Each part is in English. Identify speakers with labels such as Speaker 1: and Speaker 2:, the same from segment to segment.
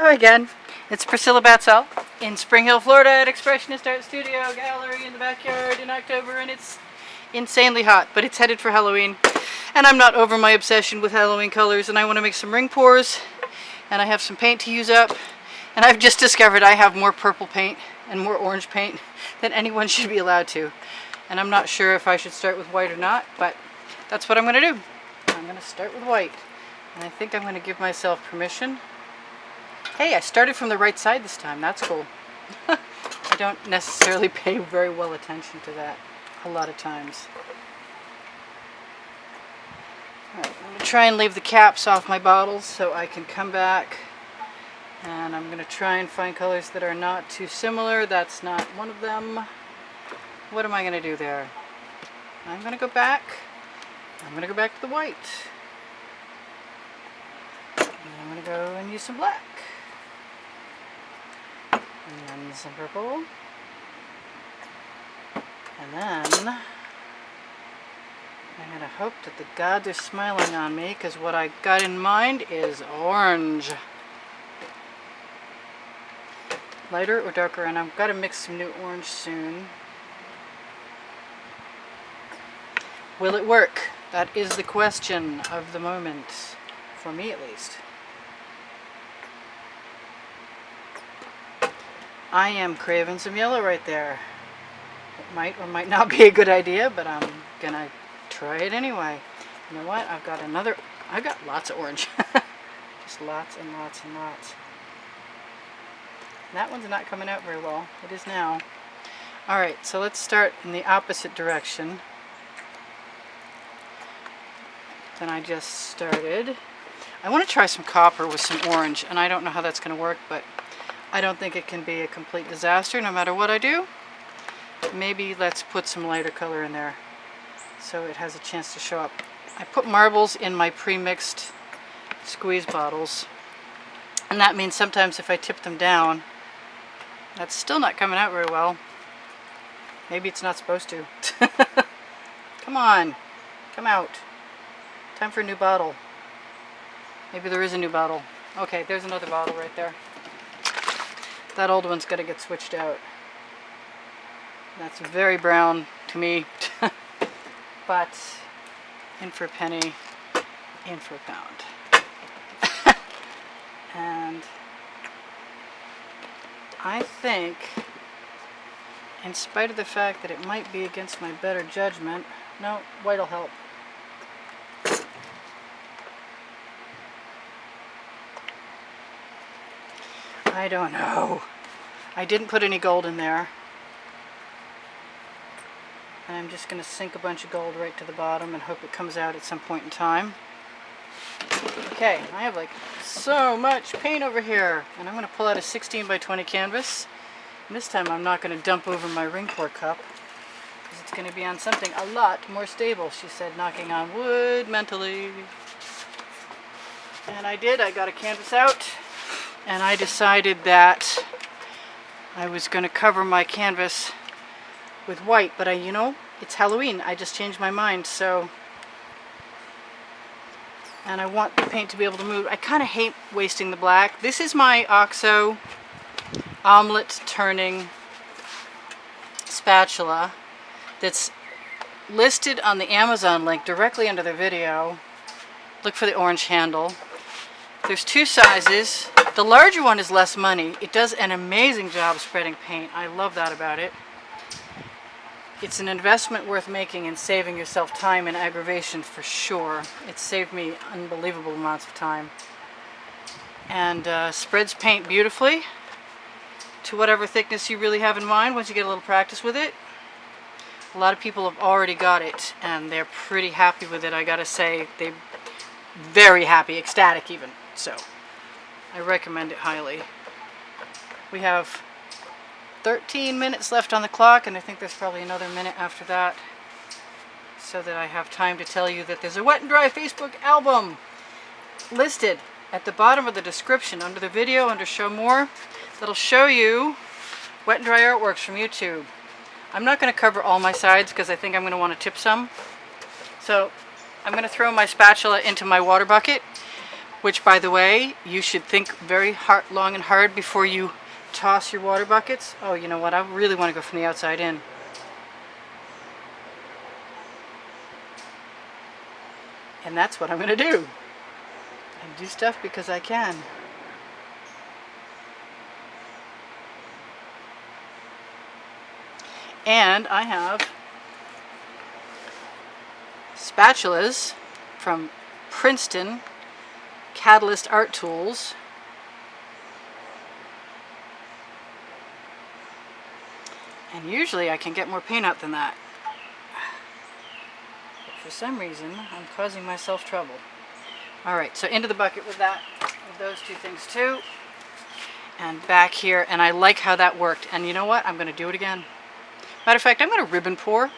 Speaker 1: Hi again. It's Priscilla Batzell in Spring Hill, Florida at Expressionist Art Studio Gallery in the backyard in October, and it's insanely hot, but it's headed for Halloween. And I'm not over my obsession with Halloween colors, and I want to make some ring pours, and I have some paint to use up. And I've just discovered I have more purple paint and more orange paint than anyone should be allowed to. And I'm not sure if I should start with white or not, but that's what I'm going to do. I'm going to start with white. And I think I'm going to give myself permission. Hey, I started from the right side this time. That's cool. I don't necessarily pay very well attention to that a lot of times. Alright, I'm going to try and leave the caps off my bottles so I can come back. And I'm going to try and find colors that are not too similar. That's not one of them. What am I going to do there? I'm going to go back. I'm going to go back to the white. And I'm going to go and use some black. And then some purple. And then I'm going to hope that the gods are smiling on me, because what I got in mind is orange. Lighter or darker, and I've got to mix some new orange soon. Will it work? That is the question of the moment, for me at least. I am craving some yellow right there. It might or might not be a good idea, but I'm gonna try it anyway. You know what? I've got lots of orange. Just lots and lots and lots. That one's not coming out very well. It is now. Alright, so let's start in the opposite direction than I just started. I want to try some copper with some orange, and I don't know how that's going to work, but I don't think it can be a complete disaster no matter what I do. Maybe let's put some lighter color in there so it has a chance to show up. I put marbles in my pre-mixed squeeze bottles, and that means sometimes if I tip them down, that's still not coming out very well. Maybe it's not supposed to. Come on, come out. Time for a new bottle. Maybe there is a new bottle. Okay, there's another bottle right there. That old one's got to get switched out. That's very brown to me. But in for a penny, in for a pound. And I think, in spite of the fact that it might be against my better judgment, no, white'll help. I don't know. I didn't put any gold in there. And I'm just going to sink a bunch of gold right to the bottom and hope it comes out at some point in time. Okay, I have like so much paint over here. And I'm going to pull out a 16 by 20 canvas. And this time I'm not going to dump over my ring pour cup, because it's going to be on something a lot more stable, she said, knocking on wood mentally. And I did. I got a canvas out. And I decided that I was going to cover my canvas with white, but you know, it's Halloween. I just changed my mind, so. And I want the paint to be able to move. I kind of hate wasting the black. This is my OXO omelet turning spatula that's listed on the Amazon link directly under the video. Look for the orange handle. There's two sizes. The larger one is less money. It does an amazing job spreading paint. I love that about it. It's an investment worth making and saving yourself time and aggravation for sure. It's saved me unbelievable amounts of time. And spreads paint beautifully to whatever thickness you really have in mind once you get a little practice with it. A lot of people have already got it and they're pretty happy with it. I gotta say, they're very happy, ecstatic even. So I recommend it highly. We have 13 minutes left on the clock, and I think there's probably another minute after that, so that I have time to tell you that there's a wet and dry Facebook album listed at the bottom of the description under the video, under show more, that'll show you wet and dry artworks from YouTube. I'm not going to cover all my sides because I think I'm going to want to tip some. So I'm going to throw my spatula into my water bucket. which, by the way, you should think very hard, long and hard before you toss your water buckets. Oh, you know what? I really want to go from the outside in. And that's what I'm going to do. I do stuff because I can. And I have spatulas from Princeton Catalyst Art Tools. And usually I can get more paint out than that. But for some reason, I'm causing myself trouble. Alright, so into the bucket with that, with those two things too. And back here, and I like how that worked. And you know what? I'm going to do it again. Matter of fact, I'm going to ribbon pour.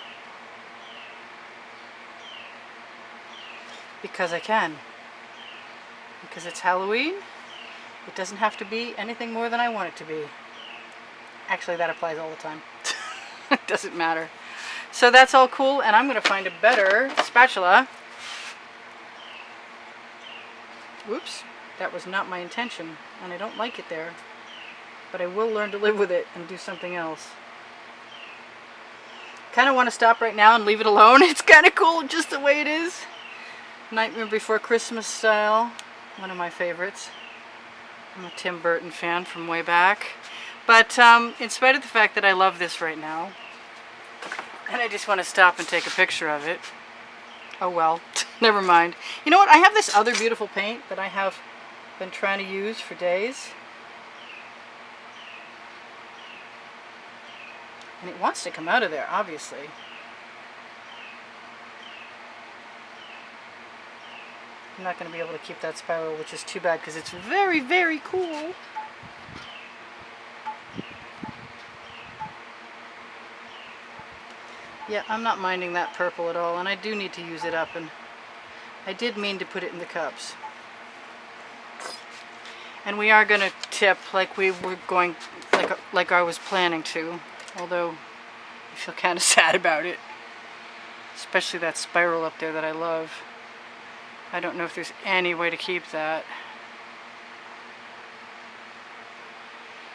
Speaker 1: Because I can. Because it's Halloween. It doesn't have to be anything more than I want it to be. Actually, that applies all the time. It doesn't matter. So that's all cool, and I'm going to find a better spatula. Whoops, that was not my intention, and I don't like it there. But I will learn to live with it and do something else. Kind of want to stop right now and leave it alone. It's kind of cool just the way it is. Nightmare Before Christmas style. One of my favorites. I'm a Tim Burton fan from way back. But in spite of the fact that I love this right now, and I just want to stop and take a picture of it. Oh well, never mind. You know what? I have this other beautiful paint that I have been trying to use for days. And it wants to come out of there, obviously. I'm not going to be able to keep that spiral, which is too bad because it's very, very cool. Yeah, I'm not minding that purple at all, and I do need to use it up, and I did mean to put it in the cups. And we are going to tip like we were going, like I was planning to, although I feel kind of sad about it. Especially that spiral up there that I love. I don't know if there's any way to keep that.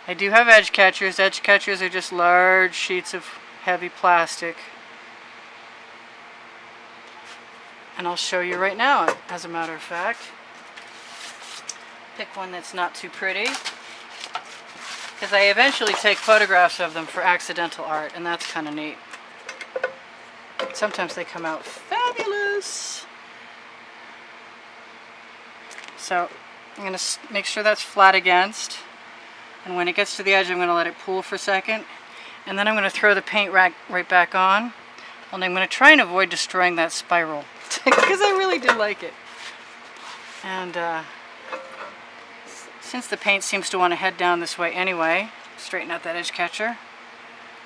Speaker 1: I do have edge catchers. Edge catchers are just large sheets of heavy plastic. And I'll show you right now, as a matter of fact. Pick one that's not too pretty. Because I eventually take photographs of them for accidental art, and that's kind of neat. Sometimes they come out fabulous. So I'm going to make sure that's flat against. And when it gets to the edge, I'm going to let it cool for a second. And then I'm going to throw the paint rack right back on. And I'm going to try and avoid destroying that spiral. Because I really do like it. And since the paint seems to want to head down this way anyway, straighten out that edge catcher.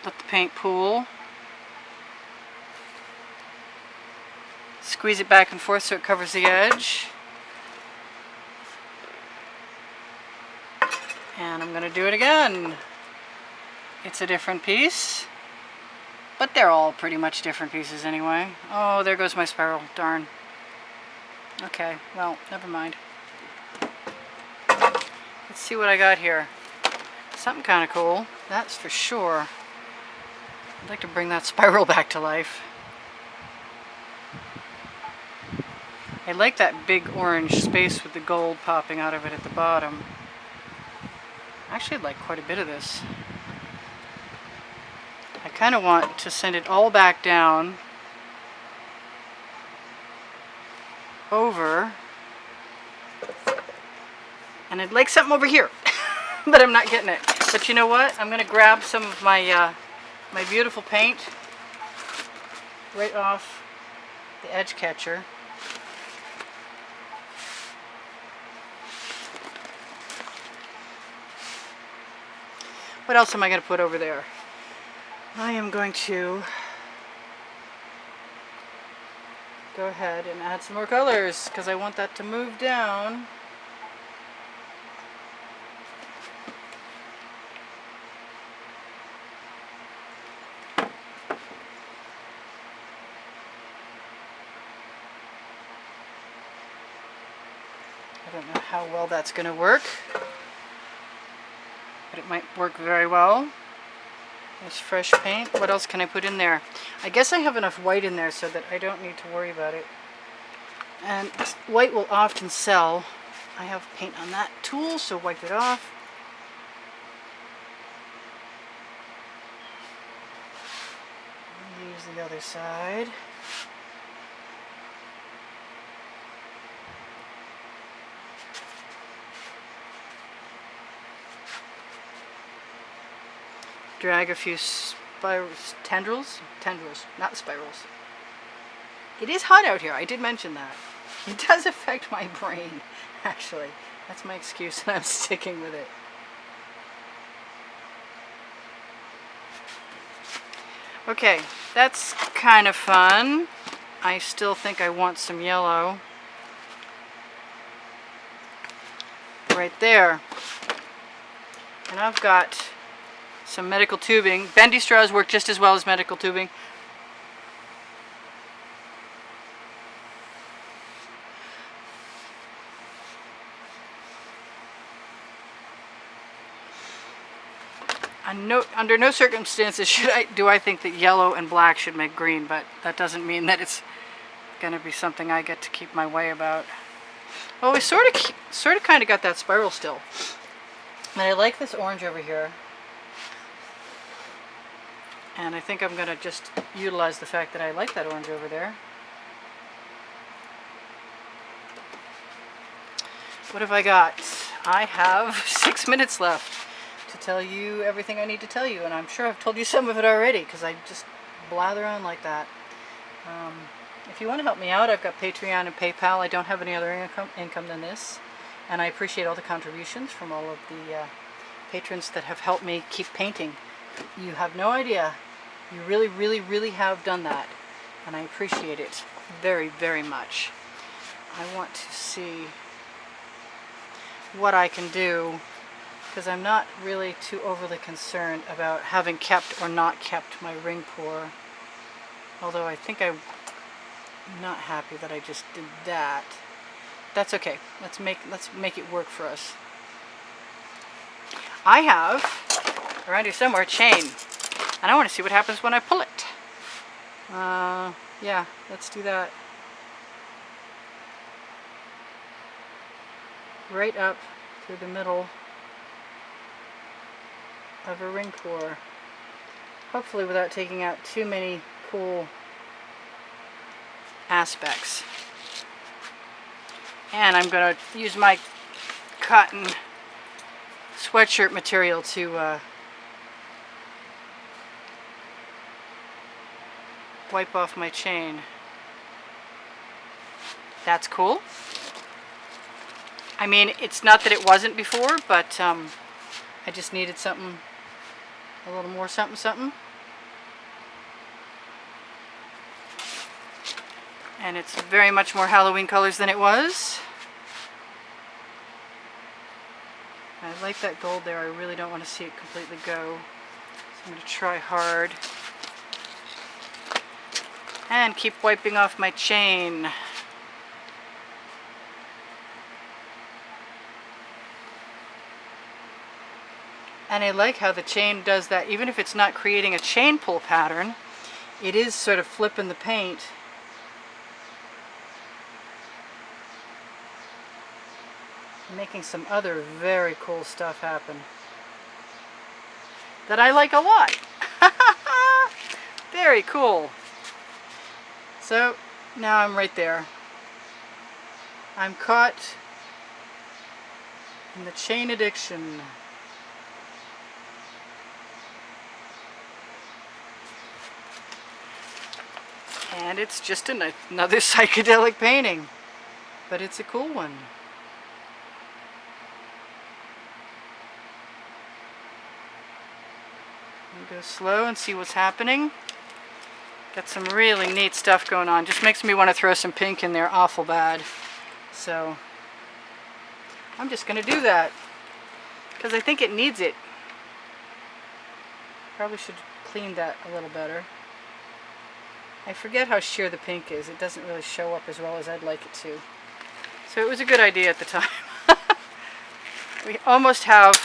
Speaker 1: Let the paint pool. Squeeze it back and forth so it covers the edge. And I'm going to do it again. It's a different piece. But they're all pretty much different pieces anyway. Oh, there goes my spiral. Darn. Okay, well, never mind. Let's see what I got here. Something kind of cool, that's for sure. I'd like to bring that spiral back to life. I like that big orange space with the gold popping out of it at the bottom. Actually, I'd like quite a bit of this. I kind of want to send it all back down over, and I'd like something over here, but I'm not getting it. But you know what? I'm going to grab some of my my beautiful paint right off the edge catcher. What else am I going to put over there? I am going to go ahead and add some more colors because I want that to move down. I don't know how well that's going to work, but it might work very well. Nice fresh paint. What else can I put in there? I guess I have enough white in there so that I don't need to worry about it. And white will often sell. I have paint on that tool, so wipe it off. Use the other side. Drag a few tendrils, not spirals. It is hot out here, I did mention that. It does affect my brain, actually. That's my excuse, and I'm sticking with it. Okay, that's kind of fun. I still think I want some yellow. Right there. And I've got some medical tubing. Bendy straws work just as well as medical tubing. Under no circumstances do I think that yellow and black should make green, but that doesn't mean that it's going to be something I get to keep my way about. Well, we sort of kind of got that spiral still. And I like this orange over here. And I think I'm going to just utilize the fact that I like that orange over there. What have I got? I have 6 minutes left to tell you everything I need to tell you, and I'm sure I've told you some of it already because I just blather on like that. If you want to help me out, I've got Patreon and PayPal. I don't have any other income than this, and I appreciate all the contributions from all of the patrons that have helped me keep painting. You have no idea. You really, really, really have done that, and I appreciate it very, very much. I want to see what I can do, because I'm not really too overly concerned about having kept or not kept my ring pour. Although I think I'm not happy that I just did that. That's okay. Let's make it work for us. I have around here somewhere chain, and I want to see what happens when I pull it. Yeah, let's do that. Right up through the middle of a ring pour. Hopefully without taking out too many cool aspects. And I'm going to use my cotton sweatshirt material to wipe off my chain. That's cool. I mean, it's not that it wasn't before, but I just needed something, a little more something. And it's very much more Halloween colors than it was. I like that gold there. I really don't want to see it completely go. So I'm going to try hard. And keep wiping off my chain. And I like how the chain does that. Even if it's not creating a chain pull pattern, it is sort of flipping the paint. Making some other very cool stuff happen that I like a lot. Very cool. So now I'm right there. I'm caught in the chain addiction. And it's just another psychedelic painting, but it's a cool one. Go slow and see what's happening. Got some really neat stuff going on. Just makes me want to throw some pink in there awful bad. So I'm just going to do that because I think it needs it. Probably should clean that a little better. I forget how sheer the pink is. It doesn't really show up as well as I'd like it to. So it was a good idea at the time. we almost have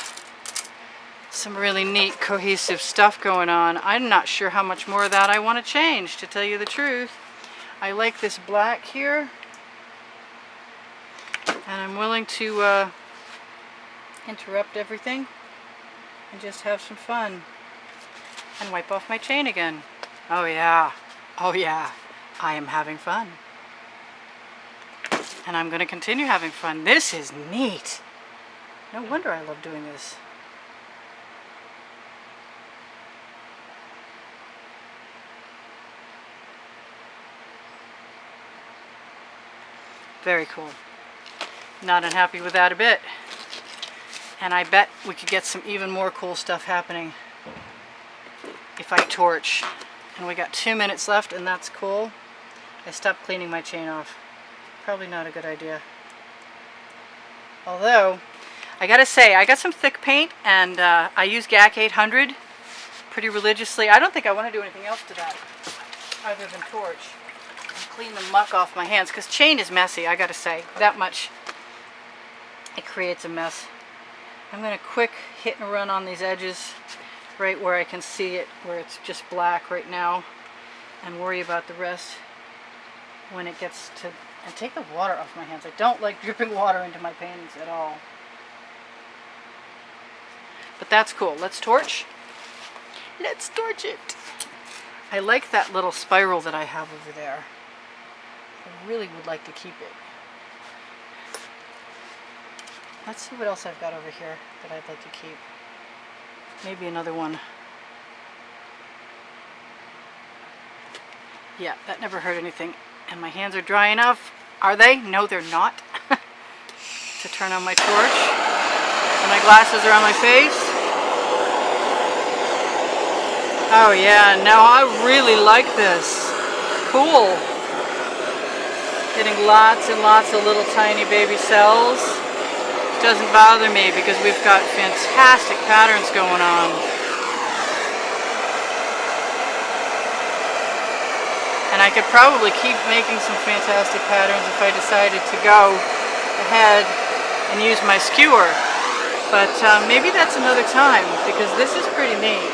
Speaker 1: some really neat cohesive stuff going on. I'm not sure how much more of that I want to change, to tell you the truth. I like this black here, and I'm willing to interrupt everything and just have some fun and wipe off my chain again. Oh yeah, oh yeah, I am having fun. And I'm going to continue having fun. This is neat. No wonder I love doing this. Very cool. Not unhappy with that a bit. And I bet we could get some even more cool stuff happening if I torch. And we got 2 minutes left, and that's cool. I stopped cleaning my chain off. Probably not a good idea. Although, I gotta say, I got some thick paint, and I use GAC 800 pretty religiously. I don't think I want to do anything else to that other than torch and clean the muck off my hands, because chain is messy, I gotta say. That much, it creates a mess. I'm going to quick hit and run on these edges right where I can see it, where it's just black right now, and worry about the rest when it gets to, and take the water off my hands. I don't like dripping water into my paintings at all. But that's cool. Let's torch. Let's torch it. I like that little spiral that I have over there. I really would like to keep it. Let's see what else I've got over here that I'd like to keep. Maybe another one. Yeah, that never hurt anything. And my hands are dry enough. Are they? No, they're not. To turn on my torch. And my glasses are on my face. Oh yeah, now I really like this. Cool. Getting lots and lots of little tiny baby cells. Doesn't bother me because we've got fantastic patterns going on. And I could probably keep making some fantastic patterns if I decided to go ahead and use my skewer. But maybe that's another time, because this is pretty neat.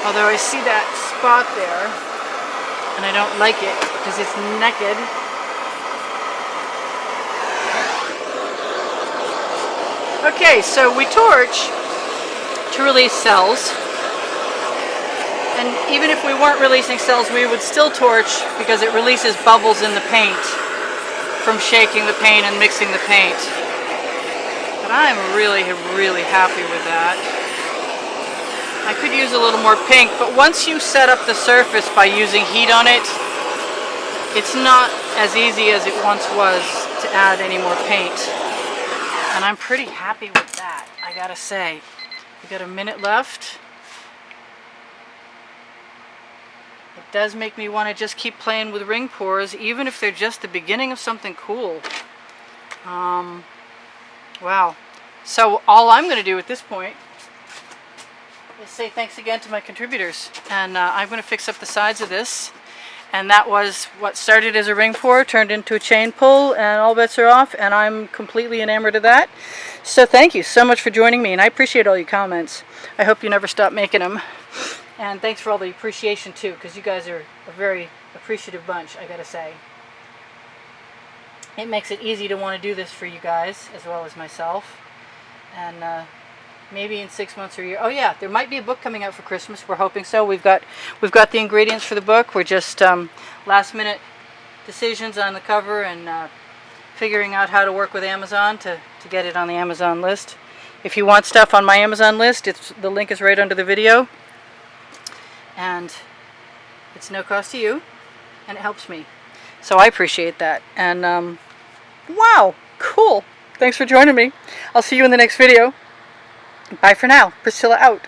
Speaker 1: Although I see that spot there, and I don't like it because it's naked. Okay, so we torch to release cells, and even if we weren't releasing cells, we would still torch because it releases bubbles in the paint from shaking the paint and mixing the paint. But I'm really, really happy with that. I could use a little more pink, but once you set up the surface by using heat on it, it's not as easy as it once was to add any more paint. And I'm pretty happy with that, I gotta say. We got a minute left. It does make me want to just keep playing with ring pours, even if they're just the beginning of something cool. Wow. So all I'm going to do at this point is say thanks again to my contributors. And I'm going to fix up the sides of this. And that was what started as a ring pour, turned into a chain pull, and all bets are off, and I'm completely enamored of that. So thank you so much for joining me, and I appreciate all your comments. I hope you never stop making them. And thanks for all the appreciation too, because you guys are a very appreciative bunch, I gotta say. It makes it easy to want to do this for you guys, as well as myself. And maybe in 6 months or a year. Oh yeah, there might be a book coming out for Christmas. We're hoping so. We've got the ingredients for the book. We're just last minute decisions on the cover and figuring out how to work with Amazon to get it on the Amazon list. If you want stuff on my Amazon list, the link is right under the video. And it's no cost to you, and it helps me. So I appreciate that. And wow, cool. Thanks for joining me. I'll see you in the next video. Bye for now. Priscilla out.